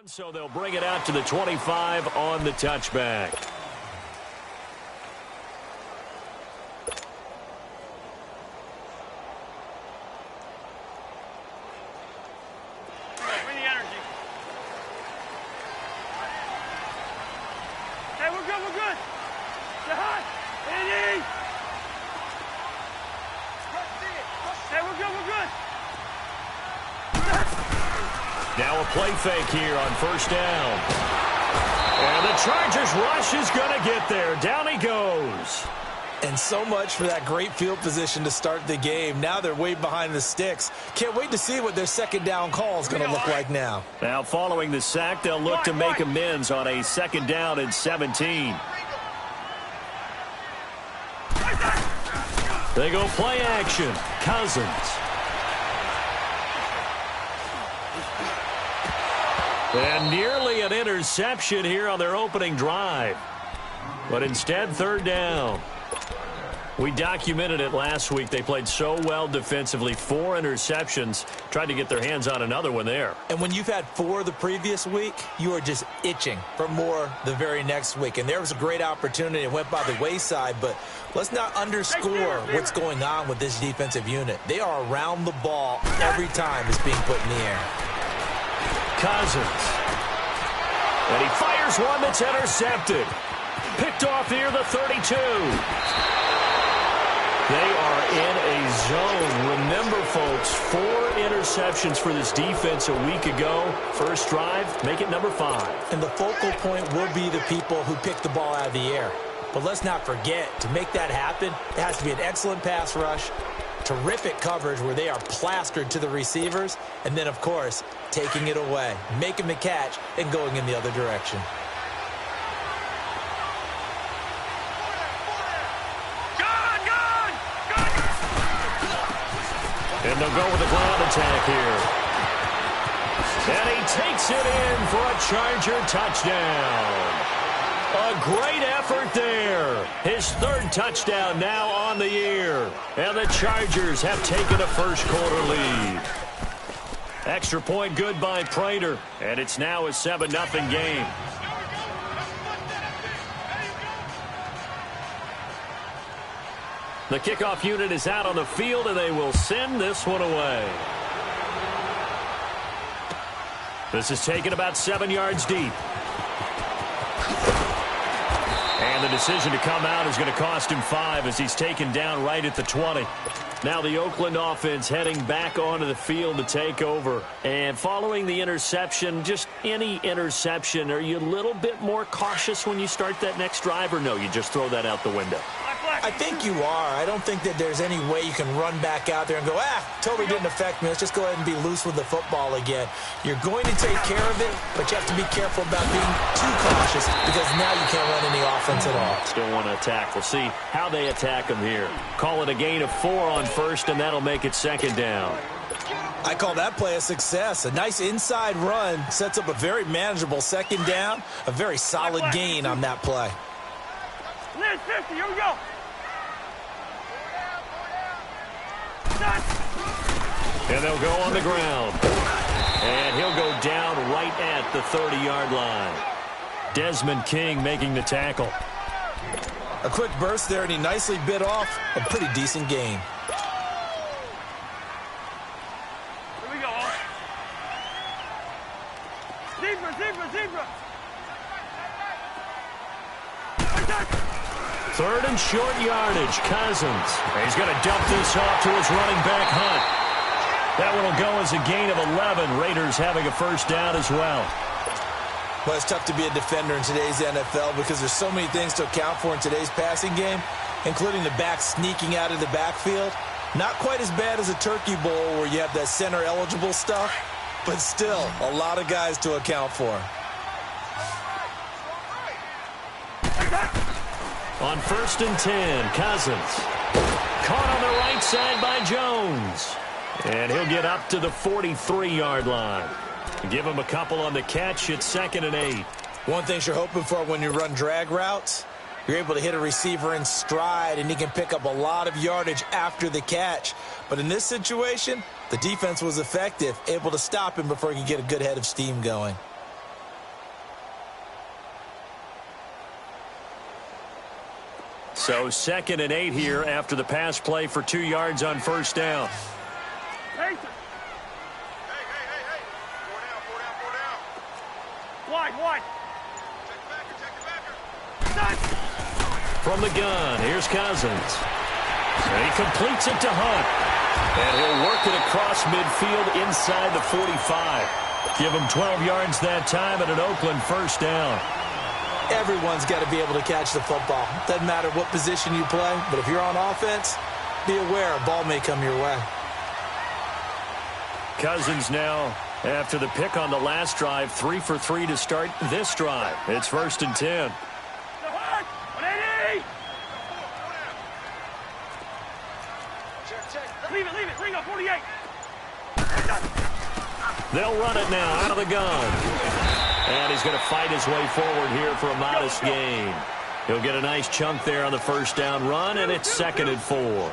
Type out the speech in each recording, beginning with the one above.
So they'll bring it out to the 25 on the touchback. Bring the energy. Hey, we're good, we're good. Say hi. Andy. Hey, we're good, we're good. Now a play fake here on first down. And the Chargers rush is going to get there. Down he goes. And so much for that great field position to start the game. Now they're way behind the sticks. Can't wait to see what their second down call is going to look like now. Now following the sack, they'll look to make amends on a second down and 17. They go play action. Cousins. And nearly an interception here on their opening drive. But instead, third down. We documented it last week. They played so well defensively. 4 interceptions. Tried to get their hands on another one there. And when you've had 4 the previous week, you are just itching for more the very next week. And there was a great opportunity. It went by the wayside. But let's not underscore what's going on with this defensive unit. They are around the ball every time it's being put in the air. Cousins. And he fires one that's intercepted. Picked off near the 32. They are in a zone. Remember, folks, 4 interceptions for this defense a week ago. First drive, make it number 5. And the focal point will be the people who pick the ball out of the air. But let's not forget, to make that happen, it has to be an excellent pass rush, terrific coverage where they are plastered to the receivers, and then, of course, taking it away, making the catch, and going in the other direction. And they'll go with the ground attack here. And he takes it in for a Charger touchdown. A great effort there. His 3rd touchdown now on the year. And the Chargers have taken a first-quarter lead. Extra point good by Prater. And it's now a 7-0 game. The kickoff unit is out on the field, and they will send this one away. This is taken about 7 yards deep. And the decision to come out is going to cost him 5 as he's taken down right at the 20. Now the Oakland offense heading back onto the field to take over. And following the interception, just any interception, are you a little bit more cautious when you start that next drive, or no, you just throw that out the window? I think you are. I don't think that there's any way you can run back out there and go, totally didn't affect me. Let's just go ahead and be loose with the football again. You're going to take care of it, but you have to be careful about being too cautious because now you can't run any offense at all. Still want to attack. We'll see how they attack them here. Call it a gain of 4 on first, and that'll make it second down. I call that play a success. A nice inside run sets up a very manageable second down, a very solid gain on that play. Liz, 50, here we go. And they'll go on the ground. And he'll go down right at the 30-yard line. Desmond King making the tackle. A quick burst there, and he nicely bit off a pretty decent gain. Here we go. Zebra. 3rd and short yardage. Cousins. He's going to dump this off to his running back, Hunt. That one will go as a gain of 11. Raiders having a first down as well. Well, it's tough to be a defender in today's NFL because there's so many things to account for in today's passing game, including the back sneaking out of the backfield. Not quite as bad as a turkey bowl where you have that center-eligible stuff, but still a lot of guys to account for. On 1st and 10, Cousins. Caught on the right side by Jones. And he'll get up to the 43-yard line. Give him a couple on the catch. It's 2nd and 8. One thing you're hoping for when you run drag routes, you're able to hit a receiver in stride, and he can pick up a lot of yardage after the catch. But in this situation, the defense was effective, able to stop him before he could get a good head of steam going. So 2nd and 8 here after the pass play for 2 yards on first down. Hey. Wide. From the gun, here's Cousins. And he completes it to Hunt. And he'll work it across midfield inside the 45. Give him 12 yards that time and an Oakland first down. Everyone's got to be able to catch the football. Doesn't matter what position you play, but if you're on offense, be aware a ball may come your way. Cousins now, after the pick on the last drive, 3 for 3 to start this drive. It's 1st and 10. Leave it. Ringo, 48. They'll run it now out of the gun. And he's going to fight his way forward here for a modest gain. He'll get a nice chunk there on the first down run, and it's 2nd and 4. All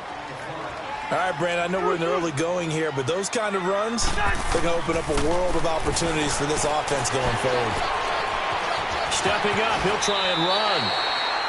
right, Brandon, I know we're in the early going here, but those kind of runs, they're going to open up a world of opportunities for this offense going forward. Stepping up, he'll try and run.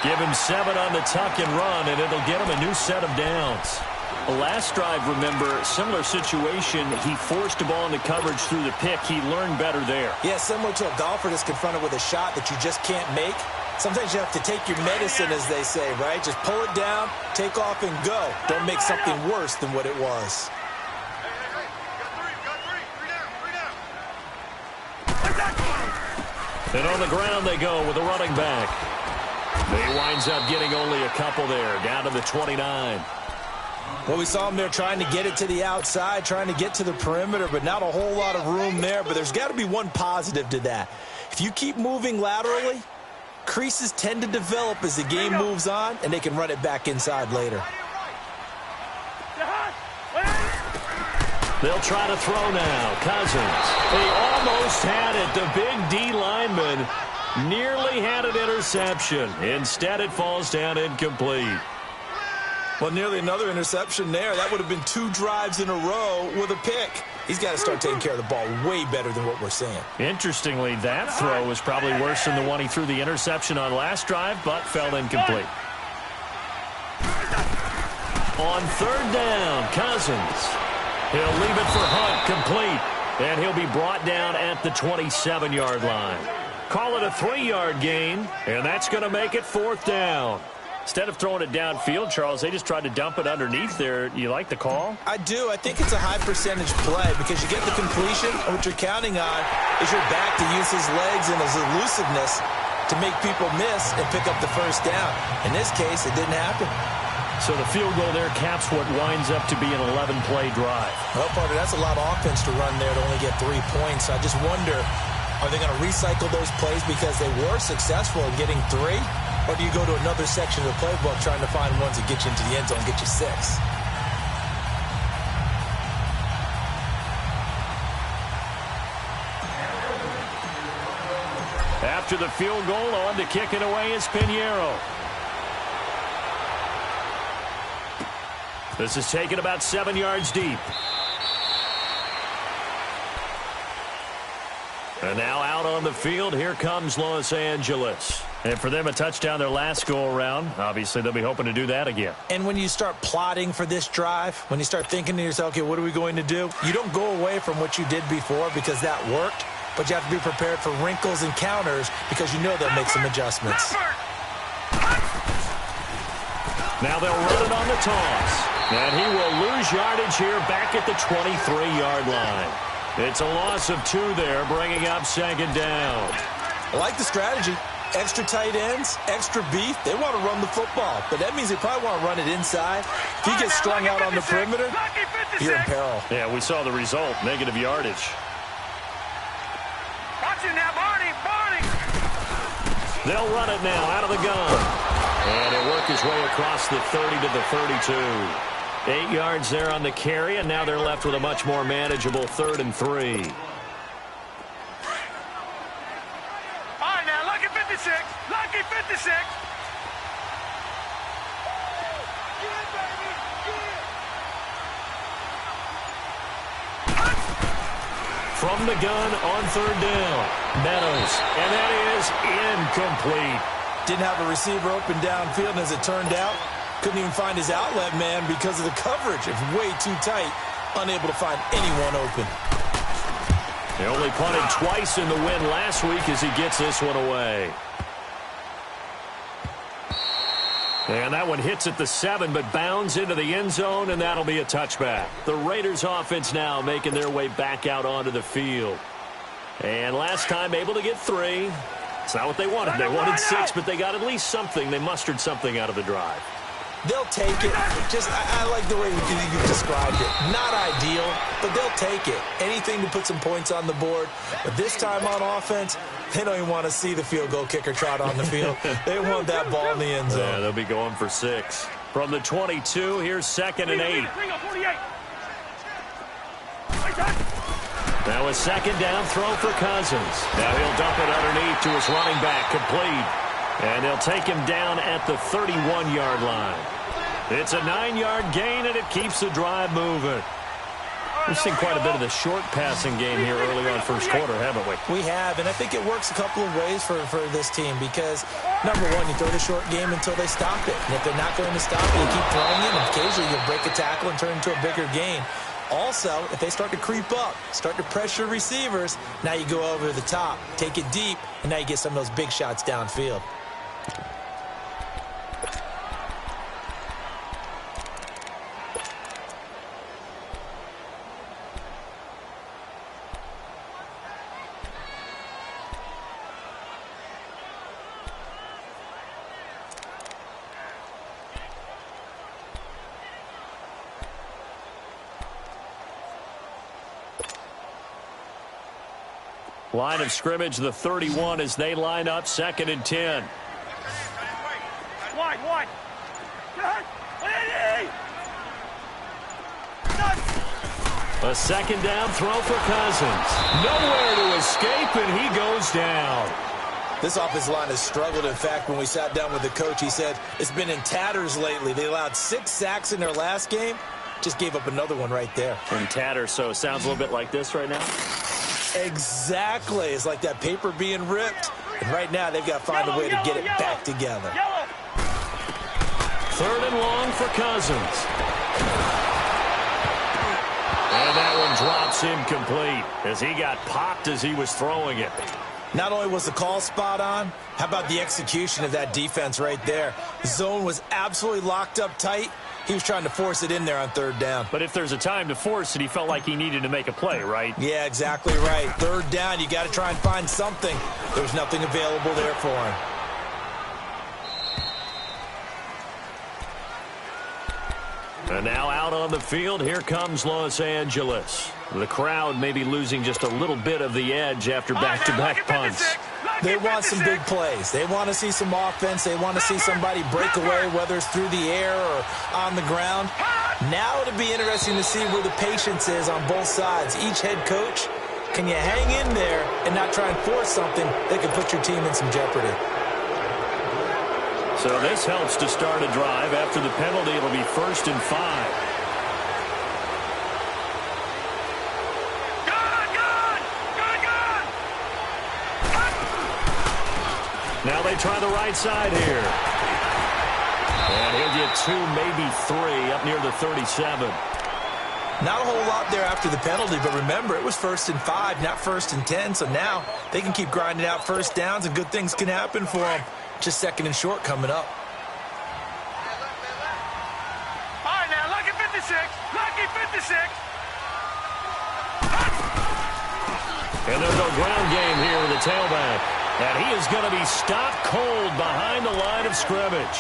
Give him 7 on the tuck and run, and it'll get him a new set of downs. Last drive, remember, similar situation. He forced the ball into coverage through the pick. He learned better there. Yeah, similar to a golfer that's confronted with a shot that you just can't make. Sometimes you have to take your medicine, as they say, right? Just pull it down, take off, and go. Don't make something worse than what it was. And on the ground they go with a running back. He winds up getting only a couple there, down to the 29. Well, we saw him there trying to get it to the outside, trying to get to the perimeter, but not a whole lot of room there. But there's got to be one positive to that. If you keep moving laterally, creases tend to develop as the game moves on, and they can run it back inside later. They'll try to throw now. Cousins. He almost had it. The big D lineman nearly had an interception. Instead, it falls down incomplete. Well, nearly another interception there. That would have been 2 drives in a row with a pick. He's got to start taking care of the ball way better than what we're seeing. Interestingly, that throw was probably worse than the one he threw the interception on last drive, but fell incomplete. On 3rd down, Cousins. He'll leave it for Hunt, complete. And he'll be brought down at the 27-yard line. Call it a 3-yard gain, and that's going to make it 4th down. Instead of throwing it downfield, Charles, they just tried to dump it underneath there. You like the call? I do. I think it's a high percentage play because you get the completion, and what you're counting on is your back to use his legs and his elusiveness to make people miss and pick up the first down. In this case, it didn't happen. So the field goal there caps what winds up to be an 11-play drive. Well, partner, that's a lot of offense to run there to only get 3 points. I just wonder, are they going to recycle those plays because they were successful in getting 3? Or do you go to another section of the playbook trying to find ones that get you into the end zone, get you 6? After the field goal, on to kick it away is Pinheiro. This is taken about 7 yards deep. And now out on the field, here comes Los Angeles. And for them, a touchdown their last go-around. Obviously, they'll be hoping to do that again. And when you start plotting for this drive, when you start thinking to yourself, okay, what are we going to do? You don't go away from what you did before because that worked, but you have to be prepared for wrinkles and counters because you know they'll make some adjustments. Now they'll run it on the toss. And he will lose yardage here back at the 23-yard line. It's a loss of 2 there, bringing up 2nd down. I like the strategy. Extra tight ends, extra beef. They want to run the football, but that means they probably want to run it inside. If he gets strung out on the perimeter, you're in peril. Yeah, we saw the result, negative yardage. Watch it now, Barney. They'll run it now out of the gun. And he'll work his way across the 30 to the 32. 8 yards there on the carry, and now they're left with a much more manageable 3rd and 3. Lucky 56. From the gun on 3rd down, Meadows, and that is incomplete. Didn't have a receiver open downfield, and as it turned out, couldn't even find his outlet man because of the coverage. It's way too tight, unable to find anyone open. He only punted twice in the win last week as he gets this one away. And that one hits at the 7, but bounds into the end zone, and that'll be a touchback. The Raiders offense now making their way back out onto the field. And last time able to get 3. It's not what they wanted. They wanted 6, but they got at least something. They mustered something out of the drive. They'll take it. I like the way you described it. Not ideal, but they'll take it. Anything to put some points on the board. But this time on offense, they don't even want to see the field goal kicker trot on the field. They want that ball in the end zone. Yeah, they'll be going for 6. From the 22, here's 2nd and 8. Now a 2nd down throw for Cousins. Now he'll dump it underneath to his running back, complete. And they'll take him down at the 31-yard line. It's a 9-yard gain, and it keeps the drive moving. We've seen quite a bit of the short passing game here early on first quarter, haven't we? We have, and I think it works a couple of ways for this team because, number one, you throw the short game until they stop it. And if they're not going to stop it, you keep throwing it, and occasionally you'll break a tackle and turn into a bigger gain. Also, if they start to creep up, start to pressure receivers, now you go over the top, take it deep, and now you get some of those big shots downfield. Line of scrimmage, the 31, as they line up 2nd and 10. Wide. A 2nd down throw for Cousins. Nowhere to escape, and he goes down. This offensive line has struggled. In fact, when we sat down with the coach, he said it's been in tatters lately. They allowed 6 sacks in their last game. Just gave up another one right there. In tatters, so it sounds a little bit like this right now. Exactly. It's like that paper being ripped. And right now, they've got to find a way to get it back together. 3rd and long for Cousins. And that one drops incomplete as he got popped as he was throwing it. Not only was the call spot on, how about the execution of that defense right there? The zone was absolutely locked up tight. He was trying to force it in there on 3rd down. But if there's a time to force it, he felt like he needed to make a play, right? Yeah, exactly right. 3rd down, you got to try and find something. There was nothing available there for him. And now out on the field, here comes Los Angeles. The crowd may be losing just a little bit of the edge after back-to-back punts. They want some big plays. They want to see some offense. They want to see somebody break away, whether it's through the air or on the ground. Now it'll be interesting to see where the patience is on both sides. Each head coach, can you hang in there and not try and force something that can put your team in some jeopardy? So this helps to start a drive. After the penalty, it'll be 1st and 5. Now they try the right side here. And he'll get 2, maybe 3 up near the 37. Not a whole lot there after the penalty, but remember, it was 1st and 5, not 1st and 10. So now they can keep grinding out 1st downs, and good things can happen for them. Just 2nd and short coming up. All right, now, lucky 56. Lucky 56. And there's no ground game here with the tailback. And he is going to be stopped cold behind the line of scrimmage.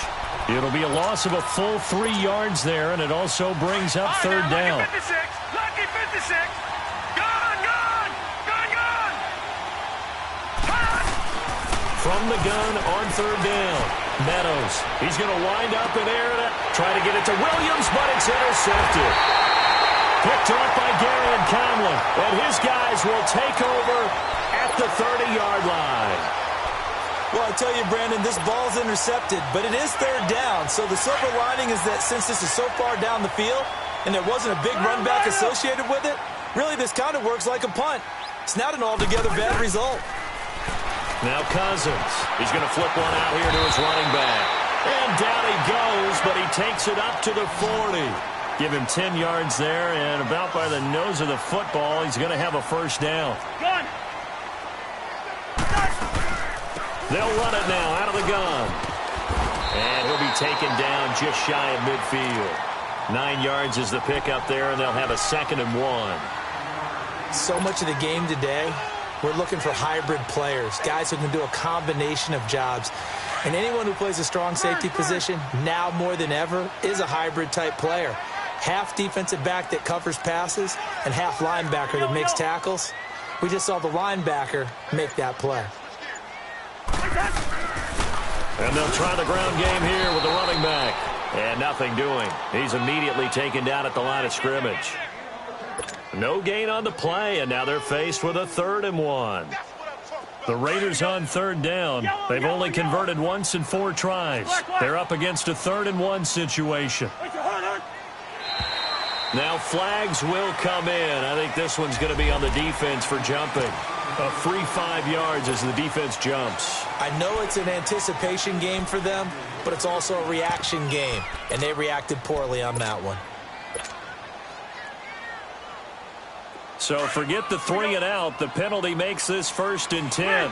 It'll be a loss of a full 3 yards there, and it also brings up 3rd down. Lucky 56. Lucky 56. Gone. From the gun on 3rd down. Meadows. He's going to wind up in air to try to get it to Williams, but it's intercepted. Picked off by Darian Conlon. And his guys will take over at the 30-yard line. Well, I tell you, Brandon, this ball's intercepted, but it is 3rd down. So the silver lining is that since this is so far down the field and there wasn't a big run back associated with it, really this kind of works like a punt. It's not an altogether bad result. Now Cousins. He's going to flip one out here to his running back. And down he goes, but he takes it up to the 40. Give him 10 yards there, and about by the nose of the football, he's going to have a first down. Gun. They'll run it now out of the gun. And he'll be taken down just shy of midfield. 9 yards is the pickup there, and they'll have a 2nd and 1. So much of the game today, we're looking for hybrid players, guys who can do a combination of jobs. And anyone who plays a strong safety position, now more than ever, is a hybrid-type player. Half defensive back that covers passes and half linebacker that makes tackles. We just saw the linebacker make that play. And they'll try the ground game here with the running back. And nothing doing. He's immediately taken down at the line of scrimmage. No gain on the play, and now they're faced with a 3rd and 1. The Raiders on 3rd down. They've only converted once in 4 tries. They're up against a 3rd and 1 situation. Now flags will come in. I think this one's going to be on the defense for jumping. A free 5 yards as the defense jumps. I know it's an anticipation game for them, but it's also a reaction game, and they reacted poorly on that one. So forget the 3 and out. The penalty makes this 1st and 10.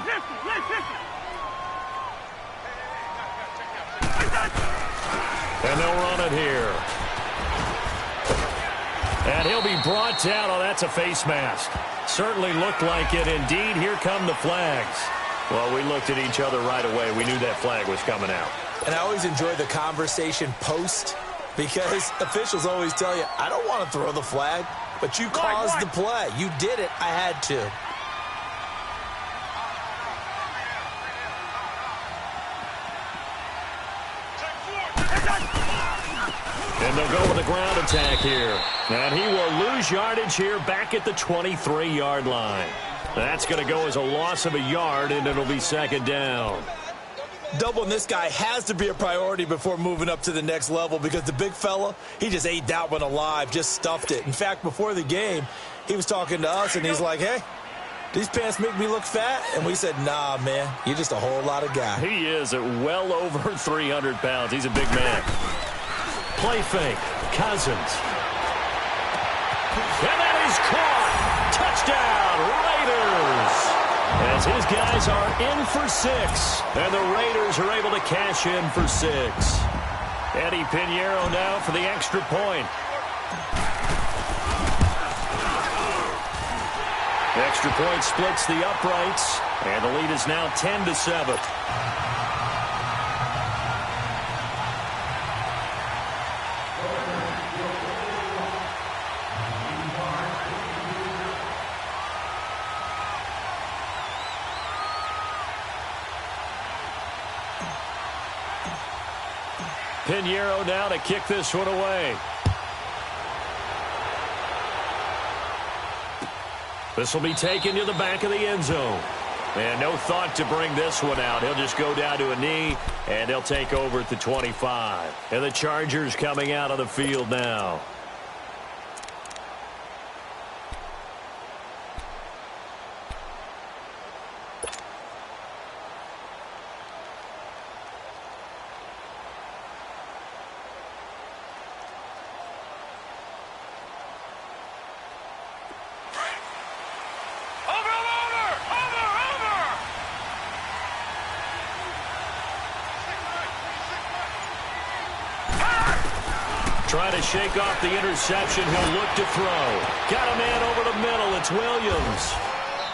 And they'll run it here. And he'll be brought down. Oh, that's a face mask. Certainly looked like it. Indeed, here come the flags. Well, we looked at each other right away. We knew that flag was coming out. And I always enjoy the conversation post because officials always tell you, I don't want to throw the flag, but you caused the play. You did it. I had to. And they'll go with a ground attack here. And he will lose yardage here back at the 23-yard line. That's going to go as a loss of a yard, and it'll be 2nd down. Doubling this guy has to be a priority before moving up to the next level because the big fella, he just ate that one alive, just stuffed it. In fact, before the game, he was talking to us, and he's like, hey, these pants make me look fat? And we said, nah, man, you're just a whole lot of guy. He is at well over 300 pounds. He's a big man. Play fake. Cousins. And that is caught. Touchdown, Raiders. As his guys are in for 6. And the Raiders are able to cash in for 6. Eddie Pinheiro now for the extra point. The extra point splits the uprights. And the lead is now 10-7. Pinheiro now to kick this one away. This will be taken to the back of the end zone. And no thought to bring this one out. He'll just go down to a knee, and they'll take over at the 25. And the Chargers coming out of the field now. Trying to shake off the interception. He'll look to throw. Got a man over the middle. It's Williams.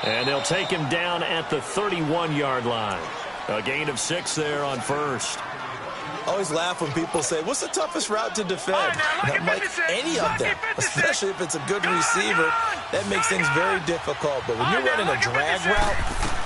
And they'll take him down at the 31-yard line. A gain of 6 there on first. I always laugh when people say, what's the toughest route to defend? And I'm like, any of them, especially if it's a good receiver. That makes things very difficult. But when you're running a drag route,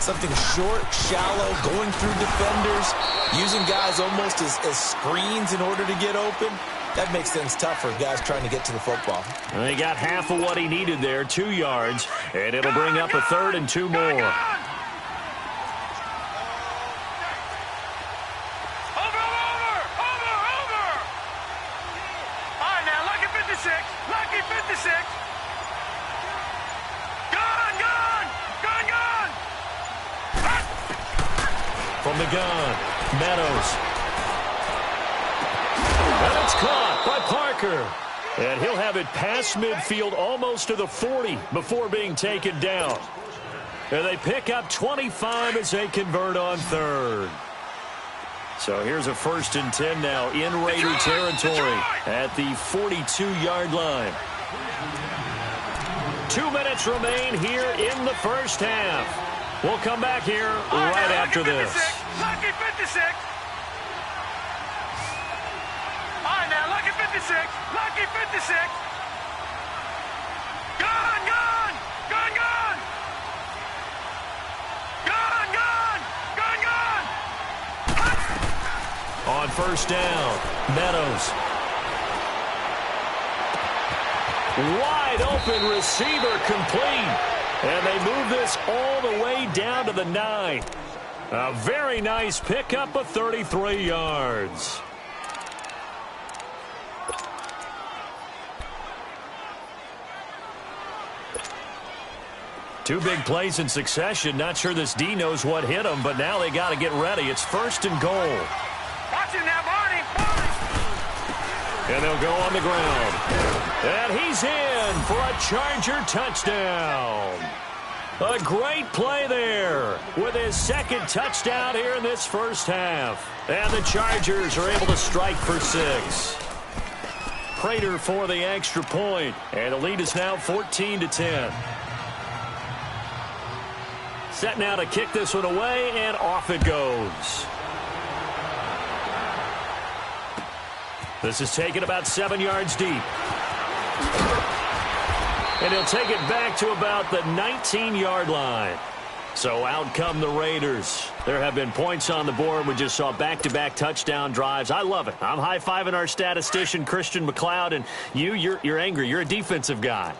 something short, shallow, going through defenders, using guys almost as screens in order to get open, that makes things tough for guys trying to get to the football. And he got half of what he needed there, 2 yards, and it'll bring up a 3rd and 2 more. the gun. Meadows. And it's caught by Parker. And he'll have it past midfield almost to the 40 before being taken down. And they pick up 25 as they convert on third. So here's a 1st and 10 now in Raider territory at the 42-yard line. 2 minutes remain here in the first half. We'll come back here right after this. Lucky 56. All right, now, lucky 56. Lucky 56. Gone, gone. Gone, gone. Gone, gone. Gone, gone. On first down, Meadows. Wide open receiver complete. And they move this all the way down to the 9. A very nice pickup of 33 yards. Two big plays in succession. Not sure this D knows what hit him, but now they got to get ready. It's 1st and goal. Watch it now, Barney. Barney. And they'll go on the ground. And he's in for a Charger touchdown. A great play there with his 2nd touchdown here in this first half. And the Chargers are able to strike for 6. Prater for the extra point. And the lead is now 14-10. Set now to kick this one away, and off it goes. This is taken about 7 yards deep. And he'll take it back to about the 19-yard line. So out come the Raiders. There have been points on the board. We just saw back-to-back touchdown drives. I love it. I'm high-fiving our statistician, Christian McLeod, and you're angry. You're a defensive guy.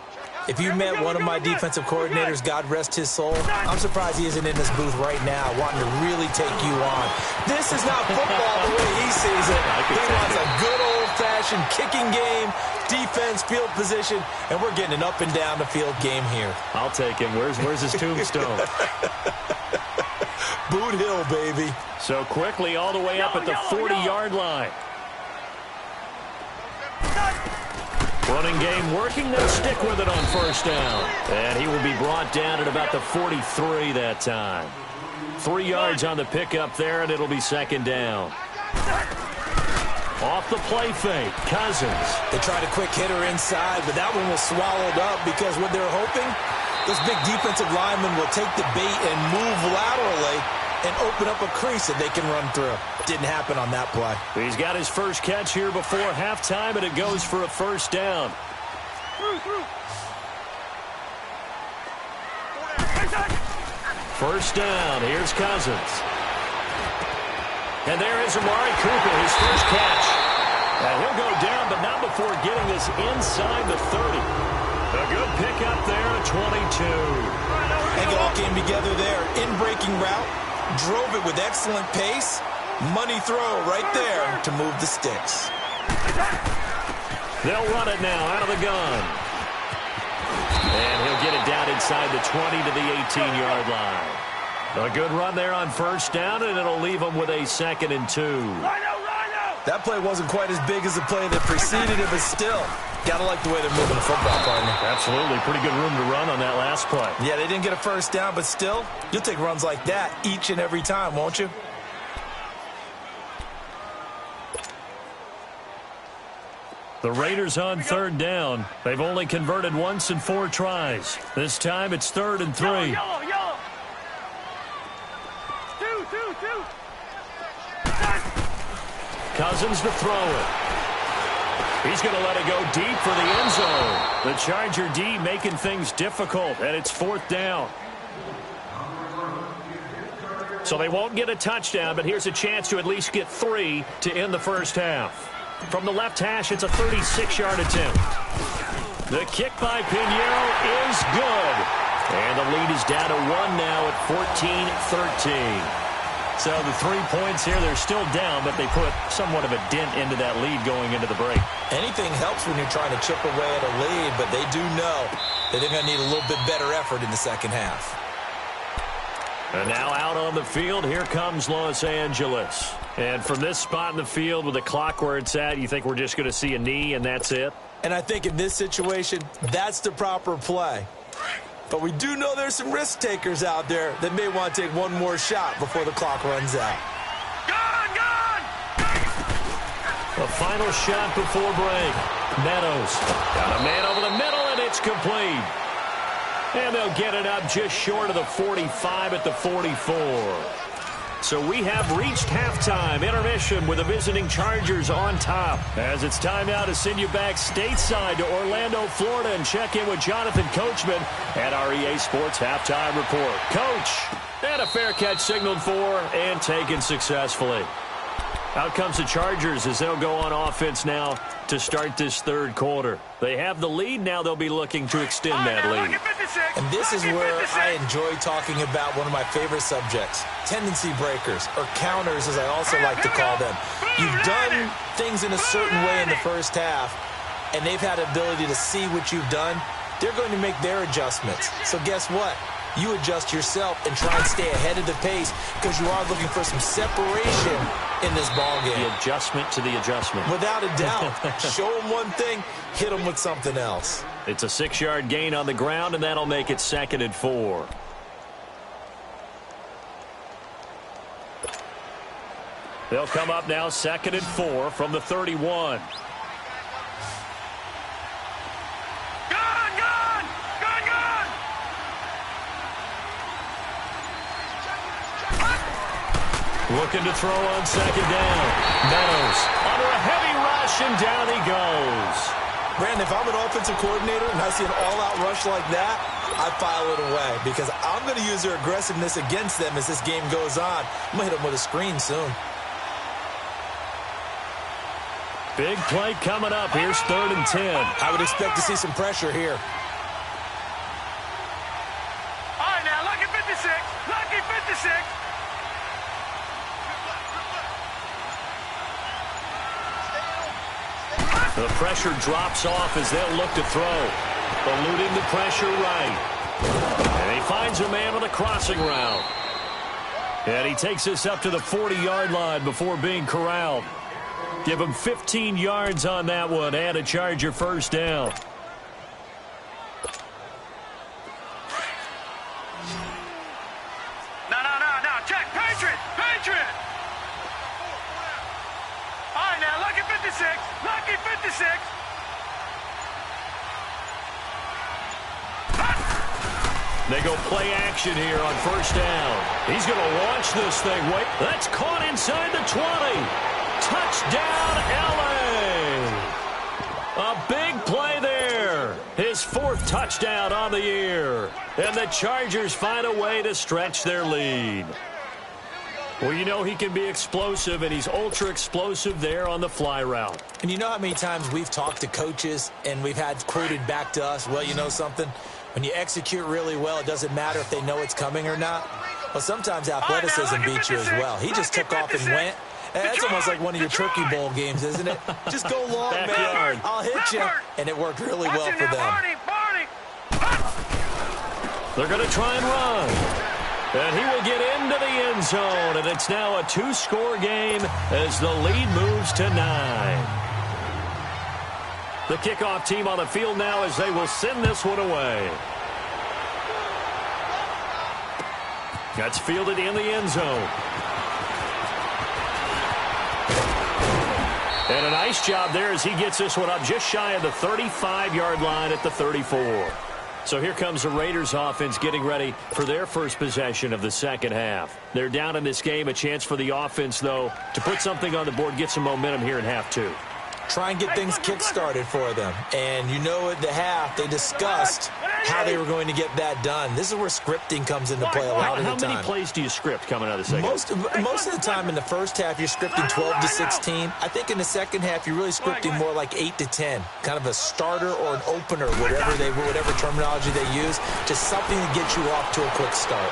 If you met one of my defensive coordinators, God rest his soul, I'm surprised he isn't in this booth right now wanting to really take you on. This is not football the way he sees it. He wants a good old-fashioned kicking game, defense, field position, and we're getting an up and down the field game here. I'll take him. Where's his tombstone? Boot Hill, baby. So quickly all the way up at the 40-yard line. Running game working. They'll stick with it on first down. And he will be brought down at about the 43 that time. 3 yards on the pickup there, and it'll be 2nd down. Off the play fake, Cousins. They tried a quick hitter inside, but that one was swallowed up because what they're hoping, those big defensive linemen will take the bait and move laterally and open up a crease that they can run through. Didn't happen on that play. He's got his first catch here before halftime, and it goes for a 1st down. First down. Here's Cousins. And there is Amari Cooper, his first catch. And he'll go down, but not before getting this inside the 30. A good pickup there at 22. And it all came together there. In-breaking route. Drove it with excellent pace. Money throw right there to move the sticks. They'll run it now out of the gun. And he'll get it down inside the 20 to the 18-yard line. A good run there on first down, and it'll leave them with a 2nd and 2. That play wasn't quite as big as the play that preceded it, but still, gotta like the way they're moving the football, partner. Absolutely. Pretty good room to run on that last play. Yeah, they didn't get a first down, but still, you'll take runs like that each and every time, won't you? The Raiders on 3rd down. They've only converted once in 4 tries. This time it's 3rd and 3. Yellow. Two. Cousins to throw it. He's going to let it go deep for the end zone. The Charger D making things difficult, and it's 4th down. So they won't get a touchdown, but here's a chance to at least get 3 to end the first half. From the left hash, it's a 36-yard attempt. The kick by Pinheiro is good. And the lead is down to 1 now at 14-13. So the 3 points here, they're still down, but they put somewhat of a dent into that lead going into the break. Anything helps when you're trying to chip away at a lead, but they do know that they're going to need a little bit better effort in the second half. And now out on the field, here comes Los Angeles. And from this spot in the field with the clock where it's at, you think we're just going to see a knee and that's it? And I think in this situation, that's the proper play. But we do know there's some risk takers out there that may want to take one more shot before the clock runs out. Gone! The final shot before break. Meadows got a man over the middle, and it's complete. And they'll get it up just short of the 45 at the 44. So we have reached halftime. Intermission with the visiting Chargers on top. As it's time now to send you back stateside to Orlando, Florida, and check in with Jonathan Coachman at our EA Sports Halftime Report. Coach, and a fair catch signaled for and taken successfully. Out comes the Chargers as they'll go on offense now to start this third quarter. They have the lead. Now they'll be looking to extend that lead. And this is where I enjoy talking about one of my favorite subjects, tendency breakers, or counters as I also like to call them. You've done things in a certain way in the first half, and they've had the ability to see what you've done. They're going to make their adjustments. So guess what? You adjust yourself and try and stay ahead of the pace because you are looking for some separation in this ball game. The adjustment to the adjustment. Without a doubt. Show them one thing, hit them with something else. It's a 6-yard gain on the ground, and that'll make it 2nd and 4. They'll come up now 2nd and 4 from the 31. Looking to throw on 2nd down. Meadows under a heavy rush, and down he goes. Brandon, if I'm an offensive coordinator and I see an all-out rush like that, I file it away because I'm going to use their aggressiveness against them as this game goes on. I'm going to hit them with a screen soon. Big play coming up. Here's 3rd and 10. I would expect to see some pressure here. All right, now, lucky 56. Lucky 56. The pressure drops off as they'll look to throw. Eluding the pressure right. And he finds a man on a crossing route. And he takes us up to the 40-yard line before being corralled. Give him 15 yards on that one and a Charger first down. No. Check. Patriot. All right, now, lucky 56. Lucky 56. They go play action here on first down. He's going to launch this thing. Wait, that's caught inside the 20. Touchdown, L.A. A big play there. His 4th touchdown on the year. And the Chargers find a way to stretch their lead. Well, you know he can be explosive, and he's ultra-explosive there on the fly route. And you know how many times we've talked to coaches and we've had quoted back to us, well, you know something? When you execute really well, it doesn't matter if they know it's coming or not. Well, sometimes athleticism beats you as well. He just took off and went. That's almost like one of your Turkey Bowl games, isn't it? Just go long, man. I'll hit you. And it worked really well for them. They're going to try and run. And he will get into the end zone. And it's now a 2-score game as the lead moves to 9. The kickoff team on the field now as they will send this one away. That's fielded in the end zone. And a nice job there as he gets this one up just shy of the 35-yard line at the 34. So here comes the Raiders offense getting ready for their first possession of the second half. They're down in this game. A chance for the offense, though, to put something on the board, get some momentum here in half 2. Try and get things kick-started for them. And you know at the half, they discussed how they were going to get that done. This is where scripting comes into play a lot of the time. How many plays do you script coming out of the second? Most of the time in the first half, you're scripting 12 to 16. I think in the second half, you're really scripting more like 8 to 10. Kind of a starter or an opener, whatever terminology they use. Just something to get you off to a quick start.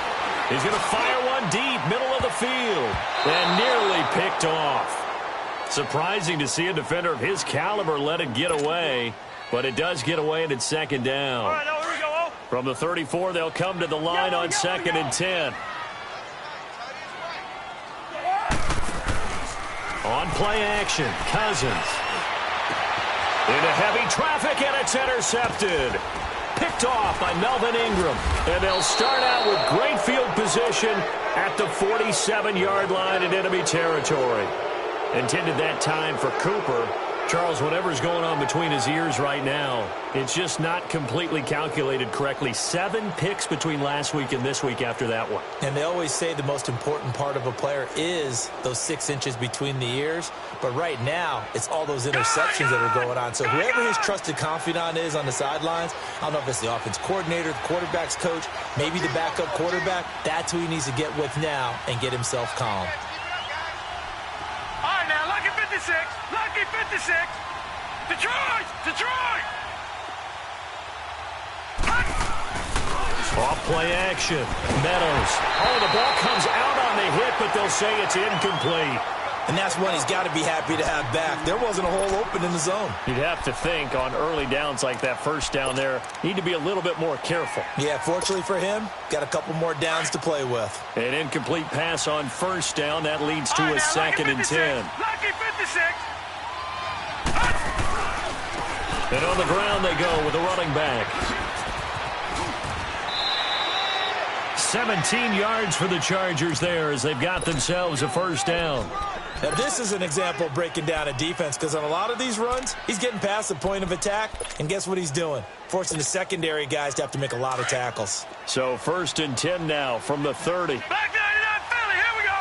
He's going to fire one deep, middle of the field, and nearly picked off. Surprising to see a defender of his caliber let it get away, but it does get away and it's 2nd down. All right, now here we go. From the 34, they'll come to the line on 2nd and 10. On play action, Cousins. Into heavy traffic, and it's intercepted. Picked off by Melvin Ingram. And they'll start out with great field position at the 47-yard line in enemy territory. Intended that time for Cooper. Charles, whatever's going on between his ears right now, it's just not completely calculated correctly. 7 picks between last week and this week after that one. And they always say the most important part of a player is those 6 inches between the ears. But right now, it's all those interceptions that are going on. So whoever his trusted confidant is on the sidelines, I don't know if it's the offense coordinator, the quarterback's coach, maybe the backup quarterback, that's who he needs to get with now and get himself calm. All right, now, lucky 56. Lucky 56. Detroit! Detroit! Off play action. Meadows. Oh, the ball comes out on the hit, but they'll say it's incomplete. And that's one he's got to be happy to have back. There wasn't a hole open in the zone. You'd have to think on early downs like that first down there, need to be a little bit more careful. Yeah, fortunately for him, got a couple more downs to play with. An incomplete pass on first down. That leads to a 2nd and 10. Lucky 56. And on the ground they go with a running back. 17 yards for the Chargers there as they've got themselves a first down. Now, this is an example of breaking down a defense because on a lot of these runs, he's getting past the point of attack, and guess what he's doing? Forcing the secondary guys to have to make a lot of tackles. So 1st and 10 now from the 30. Back 99 Philly. Here we go.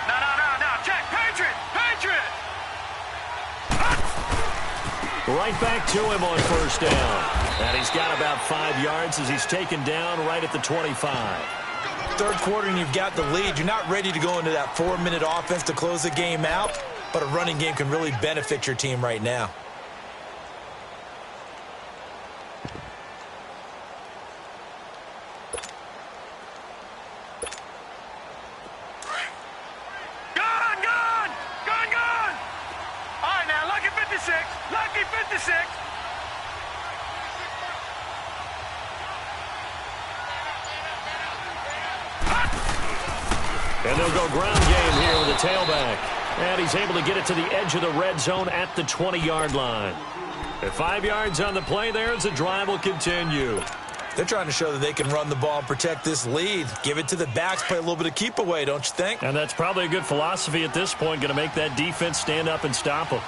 No. Check. Patriot. Patriot. Right back to him on first down. And he's got about 5 yards as he's taken down right at the 25. Third quarter and you've got the lead. You're not ready to go into that 4-minute offense to close the game out, but a running game can really benefit your team right now. Gone. All right, now, lucky 56. Lucky 56. And they'll go ground game here with a tailback. And he's able to get it to the edge of the red zone at the 20-yard line. At 5 yards on the play there as the drive will continue. They're trying to show that they can run the ball and protect this lead. Give it to the backs, play a little bit of keep away, don't you think? And that's probably a good philosophy at this point, going to make that defense stand up and stop them.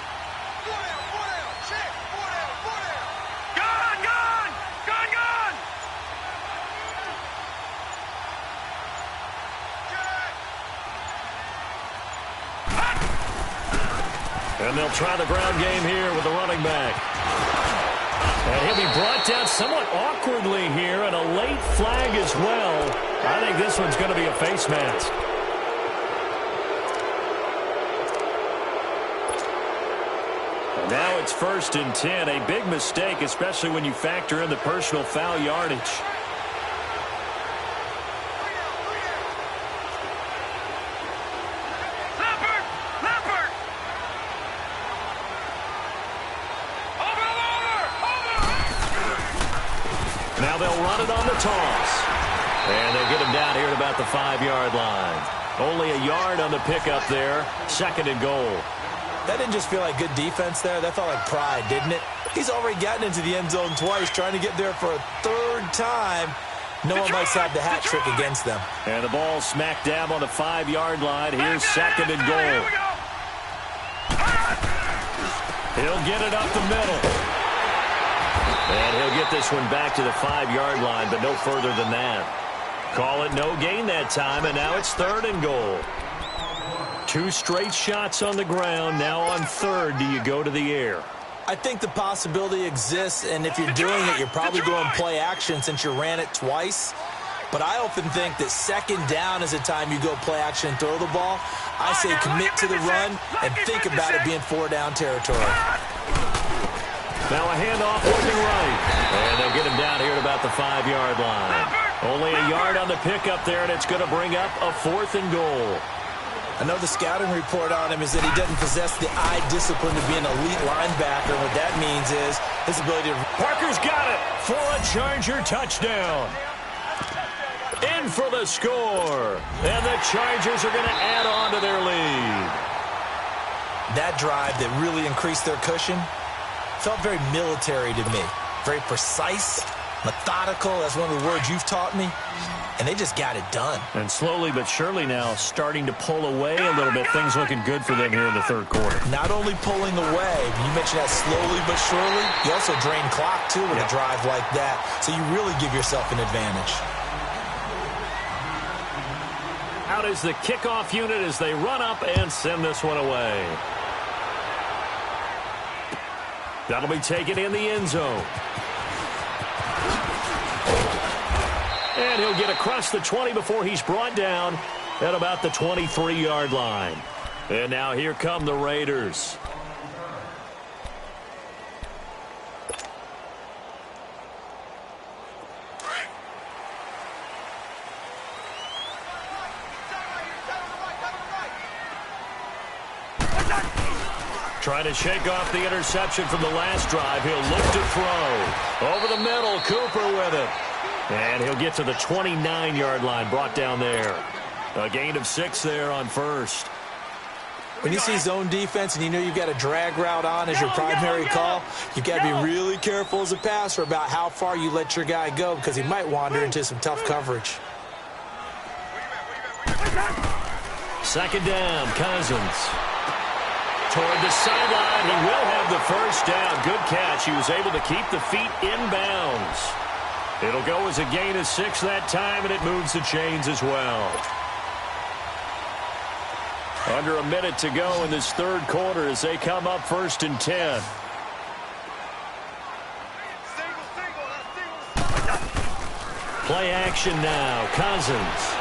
And they'll try the ground game here with the running back. And he'll be brought down somewhat awkwardly here, and a late flag as well. I think this one's going to be a face mask. And now it's 1st and 10. A big mistake, especially when you factor in the personal foul yardage. Now they'll run it on the toss. And they'll get him down here at about the 5-yard line. Only a yard on the pickup there. 2nd and goal. That didn't just feel like good defense there. That felt like pride, didn't it? He's already gotten into the end zone twice, trying to get there for a 3rd time. No one likes to have the hat trick against them. And the ball smack dab on the 5-yard line. Here's 2nd and goal. He'll get it up the middle. And he'll get this one back to the 5-yard line, but no further than that. Call it no gain that time, and now it's 3rd and goal. 2 straight shots on the ground. Now on 3rd, do you go to the air? I think the possibility exists, and if you're doing it, you're probably going play action since you ran it twice. But I often think that 2nd down is the time you go play action and throw the ball. I say commit to the run and think about it being 4-down territory. Now a handoff looking right. And they'll get him down here at about the 5-yard line. Only a yard on the pickup there, and it's going to bring up a 4th and goal. I know the scouting report on him is that he doesn't possess the eye discipline to be an elite linebacker. What that means is his ability to... Parker's got it for a Charger touchdown. In in for the score. And the Chargers are going to add on to their lead. That drive that really increased their cushion felt very military to me. Very precise, methodical. That's one of the words you've taught me. And they just got it done. And slowly but surely now starting to pull away a little bit. Things looking good for them here in the third quarter. Not only pulling away, you mentioned that slowly but surely, you also drain clock, too, with a drive like that. So you really give yourself an advantage. Out is the kickoff unit as they run up and send this one away. That'll be taken in the end zone. And he'll get across the 20 before he's brought down at about the 23-yard line. And now here come the Raiders. Trying to shake off the interception from the last drive. He'll look to throw. Over the middle, Cooper with it. And he'll get to the 29-yard line, brought down there. A gain of 6 there on first. When you see zone defense and you know you've got a drag route on as your primary call, you've got to be really careful as a passer about how far you let your guy go because he might wander into some tough coverage. Second down, Cousins. Toward the sideline, he will have the first down. Good catch. He was able to keep the feet inbounds. It'll go as a gain of 6 that time, and it moves the chains as well. Under a minute to go in this third quarter as they come up 1st and 10. Play action now. Cousins.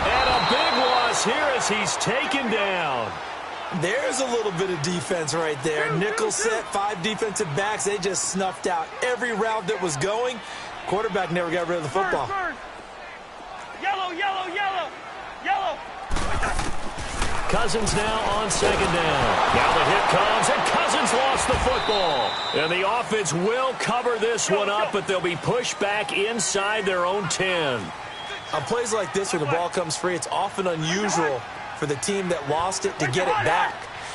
And a big loss here as he's taken down. There's a little bit of defense right there. Nickel set, 5 defensive backs. They just snuffed out every route that was going. Quarterback never got rid of the football. Yellow, yellow, yellow, yellow. Cousins now on second down. Now the hit comes, and Cousins lost the football. And the offense will cover this one up, but they'll be pushed back inside their own 10. On plays like this where the ball comes free, it's often unusual for the team that lost it to get it back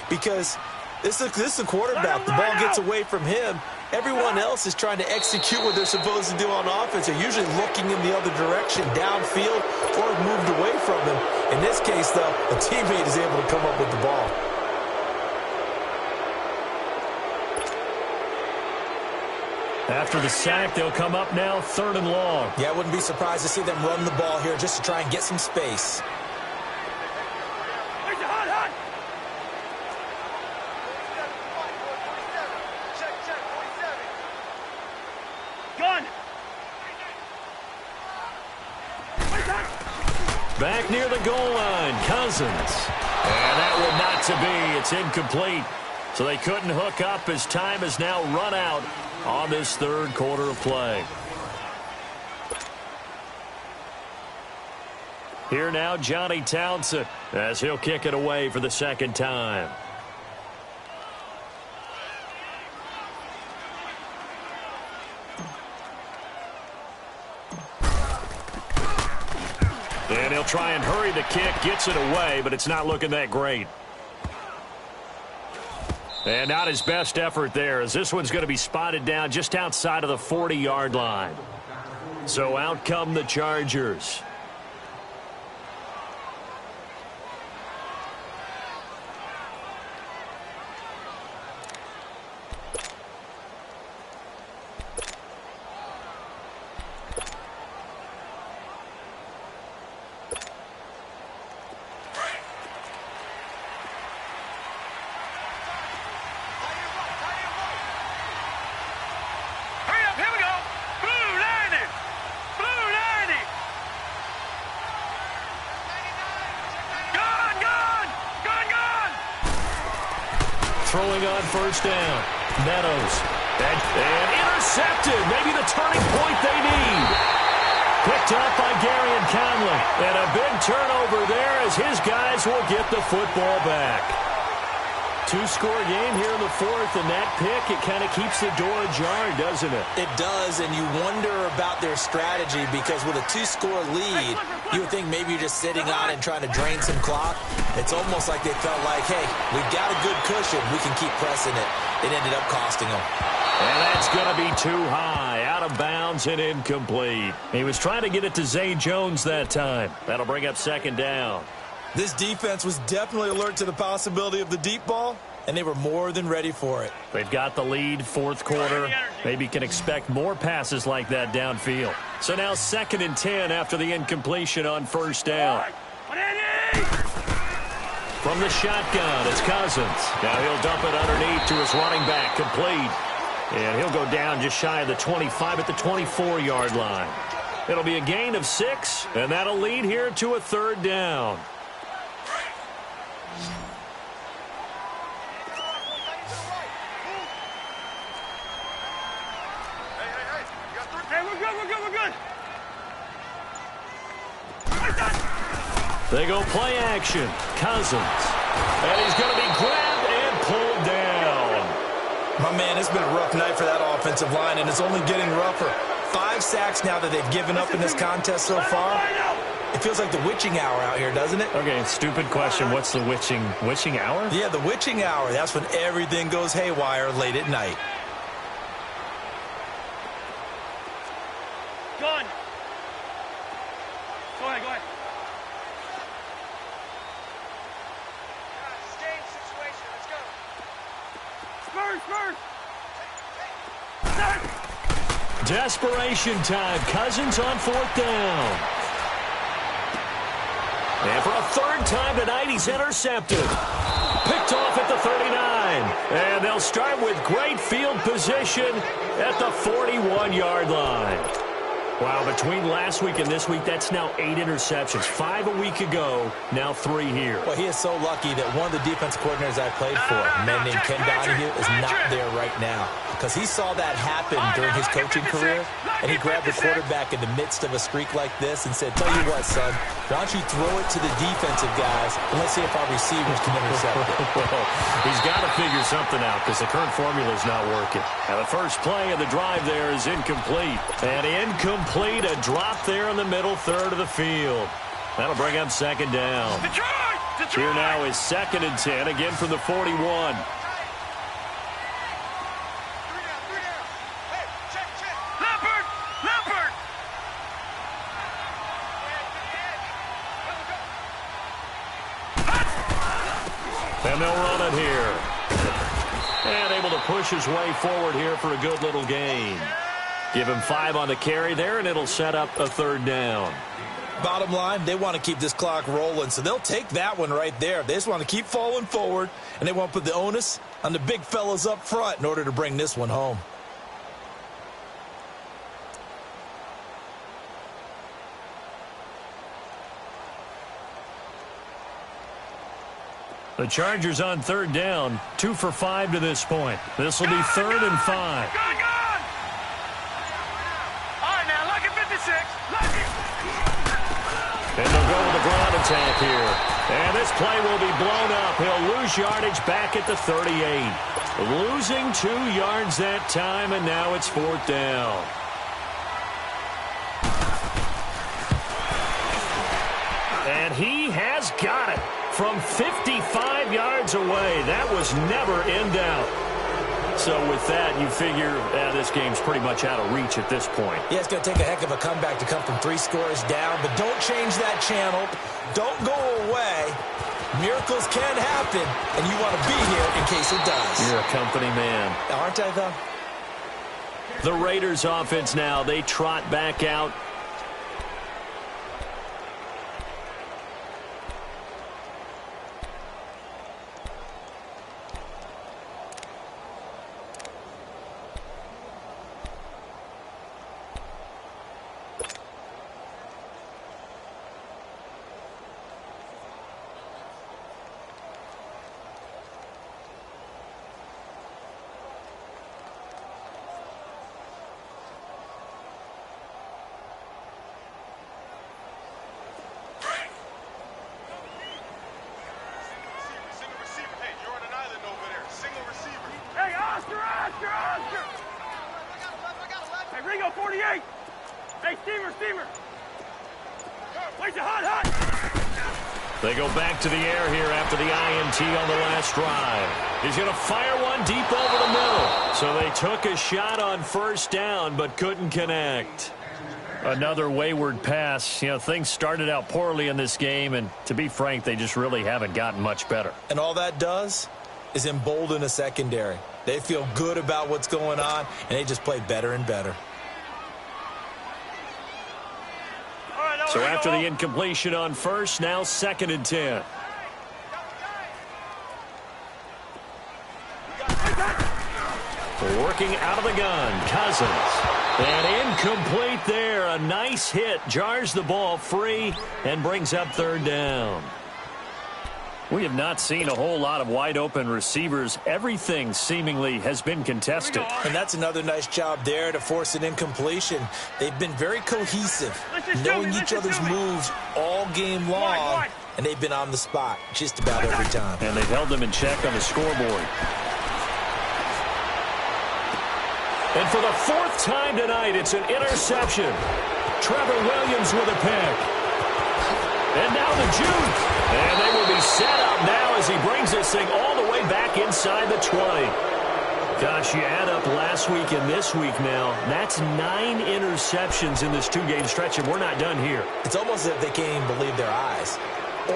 because this is the quarterback. The ball gets away from him. Everyone else is trying to execute what they're supposed to do on offense. They're usually looking in the other direction, downfield, or moved away from him. In this case, though, a teammate is able to come up with the ball. After the sack, they'll come up now 3rd and long. Yeah, I wouldn't be surprised to see them run the ball here just to try and get some space. Back near the goal line, Cousins. And that one not to be. It's incomplete. So they couldn't hook up as time has now run out on this third quarter of play. Here now, Johnny Townsend, as he'll kick it away for the second time. And he'll try and hurry the kick, gets it away, but it's not looking that great. And not his best effort there, as this one's going to be spotted down just outside of the 40-yard line. So out come the Chargers. Throwing on first down. Meadows. And intercepted. Maybe the turning point they need. Picked up by Garyon Conley. And a big turnover there as his guys will get the football back. Two-score game here in the fourth, and that pick, it kind of keeps the door ajar, doesn't it? It does, and you wonder about their strategy because with a two-score lead, you would think maybe you're just sitting on it and trying to drain some clock. It's almost like they felt like, hey, we've got a good cushion. We can keep pressing it. It ended up costing them. And that's going to be too high, out of bounds and incomplete. He was trying to get it to Zay Jones that time. That'll bring up second down. This defense was definitely alert to the possibility of the deep ball, and they were more than ready for it. They've got the lead, fourth quarter. Maybe can expect more passes like that downfield. So now 2nd and 10 after the incompletion on first down. From the shotgun, it's Cousins. Now he'll dump it underneath to his running back, complete. And he'll go down just shy of the 25 at the 24-yard line. It'll be a gain of 6, and that'll lead here to a third down. They go play action. Cousins. And he's going to be grabbed and pulled down. My man, it's been a rough night for that offensive line, and it's only getting rougher. 5 sacks now that they've given up in this contest so far. It feels like the witching hour out here, doesn't it? Okay, stupid question. What's the witching hour? Yeah, the witching hour. That's when everything goes haywire late at night. Gun. Go ahead, go ahead. Game situation, let's go. Spurs. Desperation time. Cousins on fourth down. And for a third time tonight, he's intercepted. Picked off at the 39. And they'll start with great field position at the 41-yard line. Wow, between last week and this week, that's now 8 interceptions. 5 a week ago, now 3 here. Well, he is so lucky that one of the defense coordinators I played for, a man named Ken Donahue, is not there right now. Because he saw that happen during his coaching career, and he grabbed the quarterback in the midst of a streak like this and said, tell you what, son, why don't you throw it to the defensive guys, and let's see if our receivers can intercept it. Well, he's got to figure something out because the current formula is not working. Now, the first play of the drive there is incomplete. And incomplete, a drop there in the middle third of the field. That'll bring up second down. Detroit! Here now is 2nd and 10, again from the 41. And they'll run it here. And able to push his way forward here for a good little gain. Give him 5 on the carry there, and it'll set up a third down. Bottom line, they want to keep this clock rolling, so they'll take that one right there. They just want to keep falling forward, and they want to put the onus on the big fellas up front in order to bring this one home. The Chargers on third down, 2 for 5 to this point. This will be 3rd and 5. Gun! All right, now, lucky 56. Lucky. And they'll go with the ground attack here. And this play will be blown up. He'll lose yardage back at the 38. Losing 2 yards that time, and now it's 4th down. And he has got it. From 55 yards away. That was never in doubt. So with that, you figure this game's pretty much out of reach at this point. Yeah, it's going to take a heck of a comeback to come from 3 scores down, but don't change that channel. Don't go away. Miracles can happen, and you want to be here in case it does. You're a company man. Aren't I, though? The Raiders offense now, they trot back out. Steamer. Where's the hot? They go back to the air here after the INT on the last drive. He's going to fire one deep over the middle. So they took a shot on first down but couldn't connect. Another wayward pass. You know, things started out poorly in this game, and to be frank, they just really haven't gotten much better. And all that does is embolden a secondary. They feel good about what's going on, and they just play better and better. So after the incompletion on first, now 2nd and 10. Working out of the gun, Cousins. And incomplete there. A nice hit. Jars the ball free and brings up 3rd down. We have not seen a whole lot of wide-open receivers. Everything seemingly has been contested. And that's another nice job there to force an incompletion. They've been very cohesive, knowing each other's moves all game long, and they've been on the spot just about every time. And they've held them in check on the scoreboard. And for the 4th time tonight, it's an interception. Trevor Williams with a pick. And now the juke. And they will be set up now as he brings this thing all the way back inside the 20. Gosh, you add up last week and this week now, that's 9 interceptions in this 2-game stretch, and we're not done here. It's almost as if they can't even believe their eyes.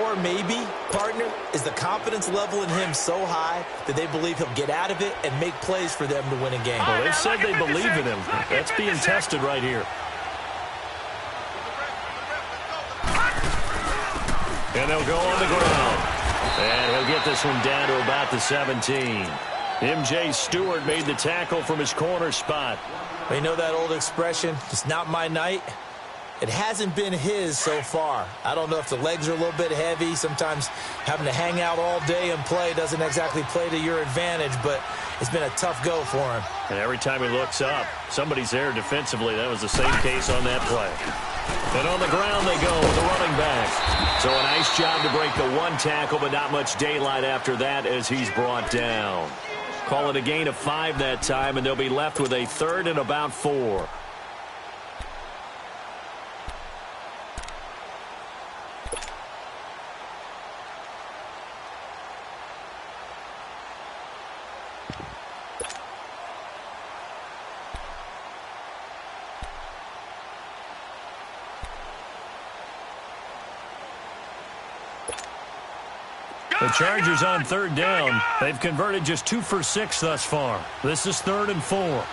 Or maybe, partner, is the confidence level in him so high that they believe he'll get out of it and make plays for them to win a game. Well, they've said they believe in him. That's being tested right here. And they'll go on the ground. And he'll get this one down to about the 17. M.J. Stewart made the tackle from his corner spot. You know that old expression, it's not my night? It hasn't been his so far. I don't know if the legs are a little bit heavy. Sometimes having to hang out all day and play doesn't exactly play to your advantage, but it's been a tough go for him. And every time he looks up, somebody's there defensively. That was the same case on that play. And on the ground they go with the running back. So a nice job to break the 1 tackle, but not much daylight after that as he's brought down. Call it a gain of 5 that time, and they'll be left with a 3rd and about 4. The Chargers on 3rd down. They've converted just 2 for 6 thus far. This is 3rd and 4. Gun!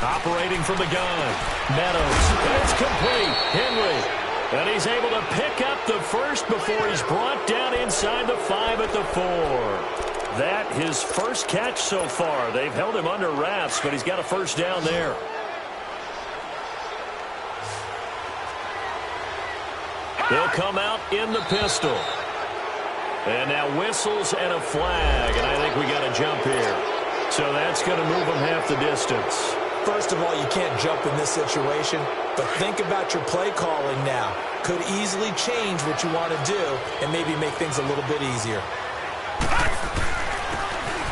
Operating from the gun. Meadows. And it's complete. Henry. And he's able to pick up the first before he's brought down inside the 5 at the 4. That his first catch so far. They've held him under wraps, but he's got a first down there. They'll come out in the pistol. And now whistles and a flag, and I think we got a jump here. So that's going to move them half the distance. First of all, you can't jump in this situation, but think about your play calling now. Could easily change what you want to do and maybe make things a little bit easier.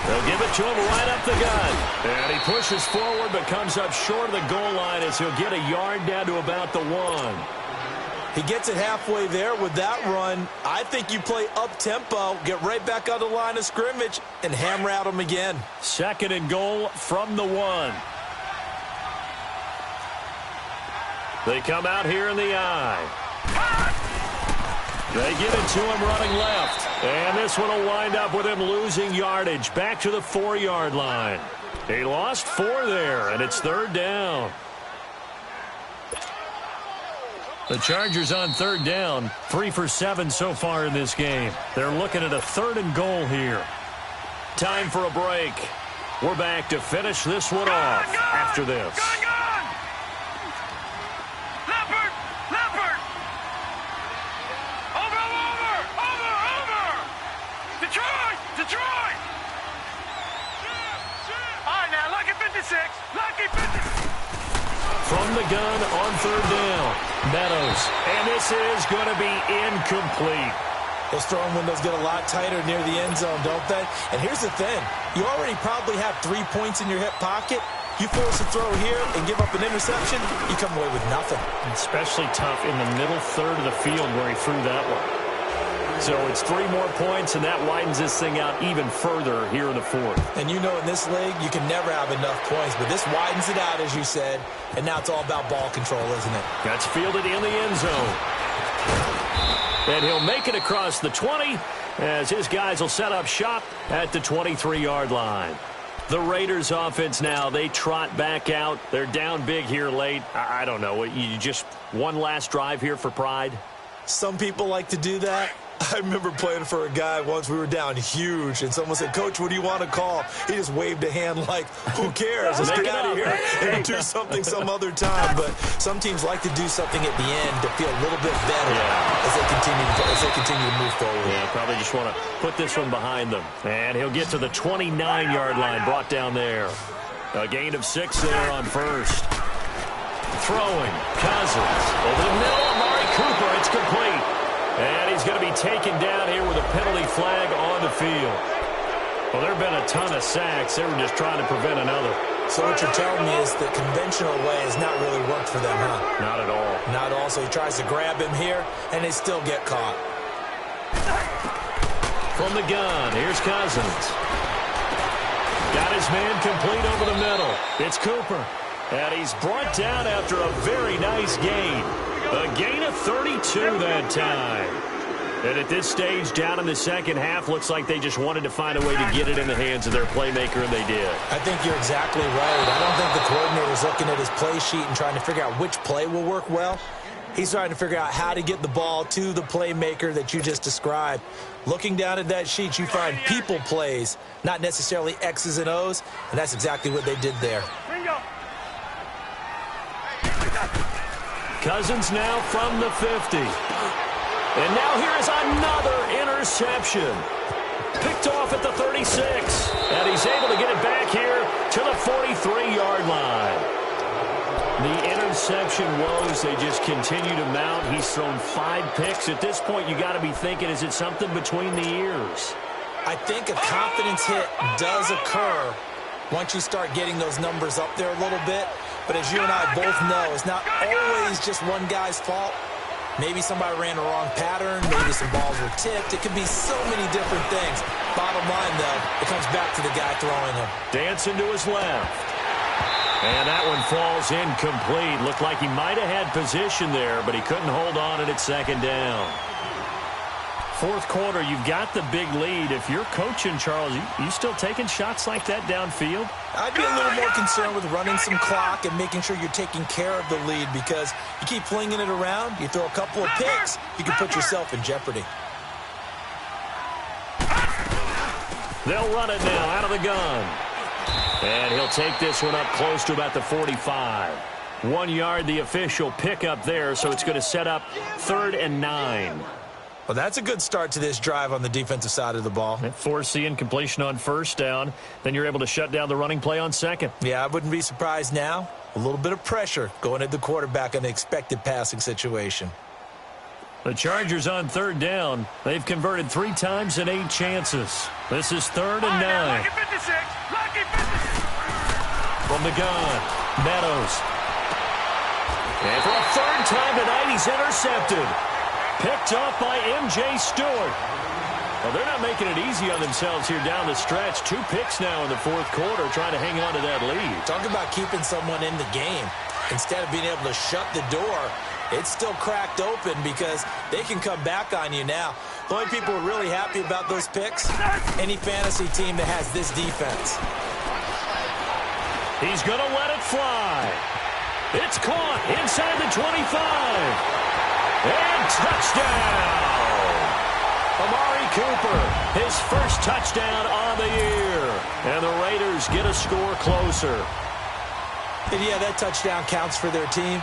They'll give it to him right up the gun. And he pushes forward but comes up short of the goal line as he'll get a yard down to about the 1. He gets it halfway there with that run. I think you play up-tempo, get right back on the line of scrimmage, and hammer out him again. 2nd and goal from the 1. They come out here in the I. They give it to him running left. And this one will wind up with him losing yardage back to the 4-yard line. He lost 4 there, and it's 3rd down. The Chargers on 3rd down, 3 for 7 so far in this game. They're looking at a 3rd and goal here. Time for a break. We're back to finish this one off after this. From the gun on 3rd down, Meadows. And this is going to be incomplete. Those throwing windows get a lot tighter near the end zone, don't they? And here's the thing. You already probably have 3 points in your hip pocket. You force a throw here and give up an interception, you come away with nothing. Especially tough in the middle third of the field where he threw that one. So it's 3 more points, and that widens this thing out even further here in the fourth. And you know in this league, you can never have enough points, but this widens it out, as you said, and now it's all about ball control, isn't it? That's fielded in the end zone. And he'll make it across the 20 as his guys will set up shop at the 23-yard line. The Raiders offense now, they trot back out. They're down big here late. I don't know. You just one last drive here for pride? Some people like to do that. I remember playing for a guy once. We were down huge, and someone said, "Coach, what do you want to call?" He just waved a hand like, who cares? Let's get out of here and do something some other time. But some teams like to do something at the end to feel a little bit better as they continue to move forward. Yeah, probably just want to put this one behind them. And he'll get to the 29-yard line, brought down there. A gain of 6 there on first. Throwing, Cousins. Over the middle, Amari Cooper. It's complete. And he's going to be taken down here with a penalty flag on the field. Well, there have been a ton of sacks. They were just trying to prevent another. So what you're telling me is the conventional way has not really worked for them, huh? Not at all. Not at all. So he tries to grab him here, and they still get caught. From the gun, here's Cousins. Got his man complete over the middle. It's Cooper. And he's brought down after a very nice gain. A gain of 32 that time. And at this stage, down in the second half, looks like they just wanted to find a way to get it in the hands of their playmaker, and they did. I think you're exactly right. I don't think the coordinator's looking at his play sheet and trying to figure out which play will work well. He's trying to figure out how to get the ball to the playmaker that you just described. Looking down at that sheet, you find people plays, not necessarily X's and O's, and that's exactly what they did there. Cousins now from the 50. And now here is another interception. Picked off at the 36. And he's able to get it back here to the 43-yard line. The interception woes, they just continue to mount. He's thrown 5 picks. At this point, you got to be thinking, is it something between the ears? I think a confidence hit does occur once you start getting those numbers up there a little bit. But as you and I both know, it's not always just one guy's fault. Maybe somebody ran the wrong pattern. Maybe some balls were tipped. It could be so many different things. Bottom line, though, it comes back to the guy throwing him. Dancing to his left. And that one falls incomplete. Looked like he might have had position there, but he couldn't hold on at second down. Fourth quarter, you've got the big lead. If you're coaching, Charles, you still taking shots like that downfield? I'd be a little more concerned with running some clock and making sure you're taking care of the lead, because you keep flinging it around, you throw a couple of picks, you can put yourself in jeopardy. They'll run it now out of the gun. And he'll take this one up close to about the 45. 1 yard, the official pickup there, so it's going to set up 3rd and 9. Well, that's a good start to this drive on the defensive side of the ball. Forcing incompletion on first down. Then you're able to shut down the running play on second. Yeah, I wouldn't be surprised now. A little bit of pressure going at the quarterback in the expected passing situation. The Chargers on 3rd down. They've converted 3 times and 8 chances. This is 3rd and 9. Lucky 56. Lucky 56. From the gun, Meadows. And for a 3rd time tonight, he's intercepted. Picked off by M.J. Stewart. Well, they're not making it easy on themselves here down the stretch. 2 picks now in the fourth quarter, trying to hang on to that lead. Talk about keeping someone in the game. Instead of being able to shut the door, it's still cracked open because they can come back on you now. The only people who are really happy about those picks, any fantasy team that has this defense. He's going to let it fly. It's caught inside the 25. And touchdown! Amari Cooper, his first touchdown on the year. And the Raiders get a score closer. And yeah, that touchdown counts for their team,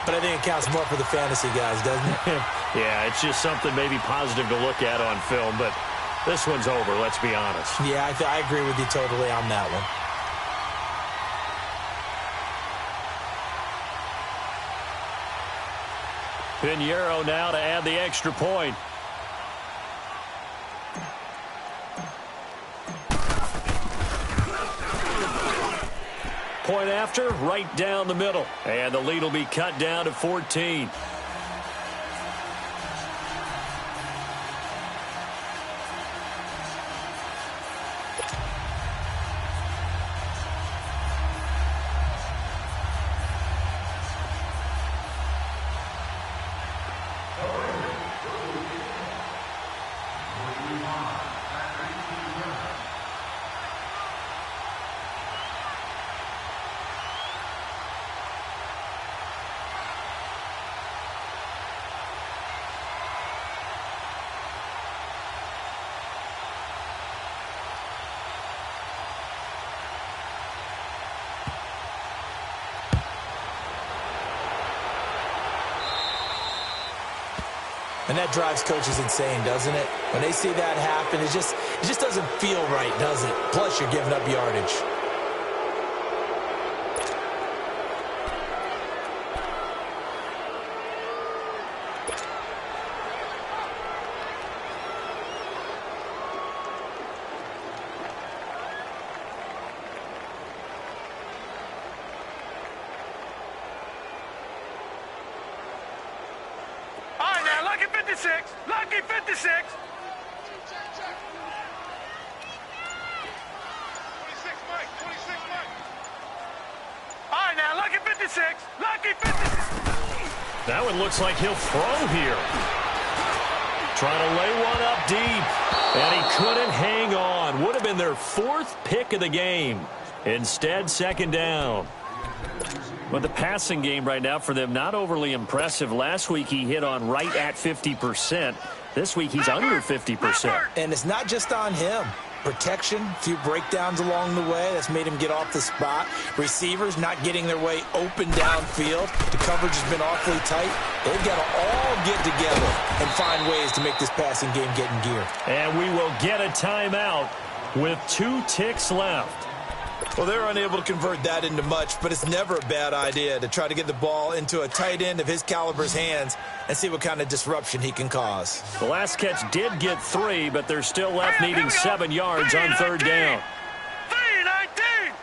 but I think it counts more for the fantasy guys, doesn't it? Yeah, it's just something maybe positive to look at on film, but this one's over, let's be honest. Yeah, I agree with you totally on that one. Pinheiro now to add the extra point. point after, right down the middle. And the lead will be cut down to 14. And that drives coaches insane, doesn't it? When they see that happen, it just doesn't feel right, does it? Plus, you're giving up yardage. Lucky 56! Lucky 56! 26, Mike! 26, Mike! All right, now, Lucky 56! Lucky 56! That one looks like he'll throw here. Trying to lay one up deep. And he couldn't hang on. Would have been their 4th pick of the game. Instead, second down. But the passing game right now for them, not overly impressive. Last week he hit on right at 50%. This week he's under 50%. And it's not just on him. Protection, a few breakdowns along the way. That's made him get off the spot. Receivers not getting their way open downfield. The coverage has been awfully tight. They've got to all get together and find ways to make this passing game get in gear. And we will get a timeout with 2 ticks left. Well, they're unable to convert that into much, but it's never a bad idea to try to get the ball into a tight end of his caliber's hands and see what kind of disruption he can cause. The last catch did get 3, but they're still left needing 7 yards on 3rd down. 3-19!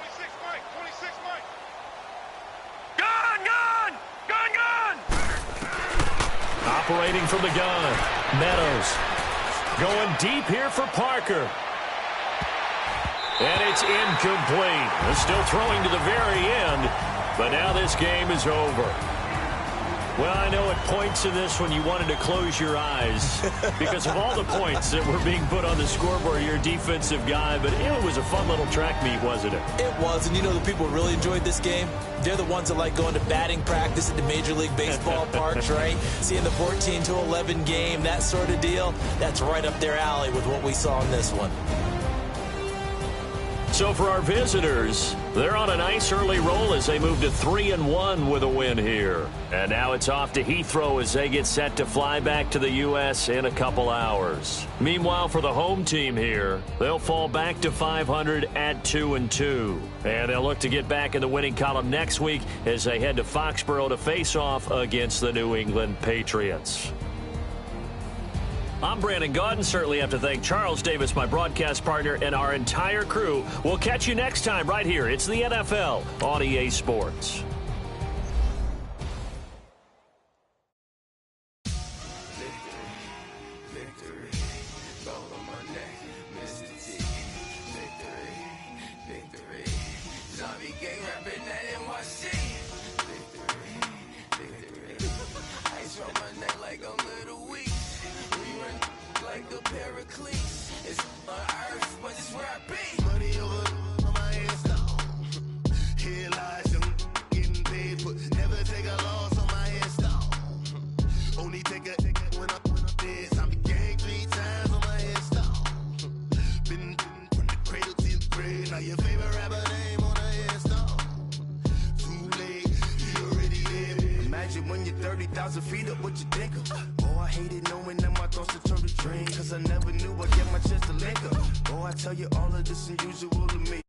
26, Mike! 26, Mike! Gun! Gun! Gun! Gun! Operating from the gun. Meadows. Going deep here for Parker. And it's incomplete. They're still throwing to the very end, but now this game is over. Well, I know at points in this one you wanted to close your eyes because of all the points that were being put on the scoreboard. You're a defensive guy, but it was a fun little track meet, wasn't it? It was, and you know the people who really enjoyed this game? They're the ones that like going to batting practice at the Major League Baseball parks, right? Seeing the 14-11 game, that sort of deal, that's right up their alley with what we saw in this one. So for our visitors, they're on a nice early roll as they move to 3-1 with a win here. And now it's off to Heathrow as they get set to fly back to the U.S. in a couple hours. Meanwhile, for the home team here, they'll fall back to 500 at 2-2. And they'll look to get back in the winning column next week as they head to Foxborough to face off against the New England Patriots. I'm Brandon Gaudin. Certainly have to thank Charles Davis, my broadcast partner, and our entire crew. We'll catch you next time right here. It's the NFL on EA Sports. When you're 30,000 feet up, what you think of? Oh, I hated knowing that my thoughts would turn to dream, cause I never knew I'd get my chance to link up. Oh, I tell you all of this unusual to me.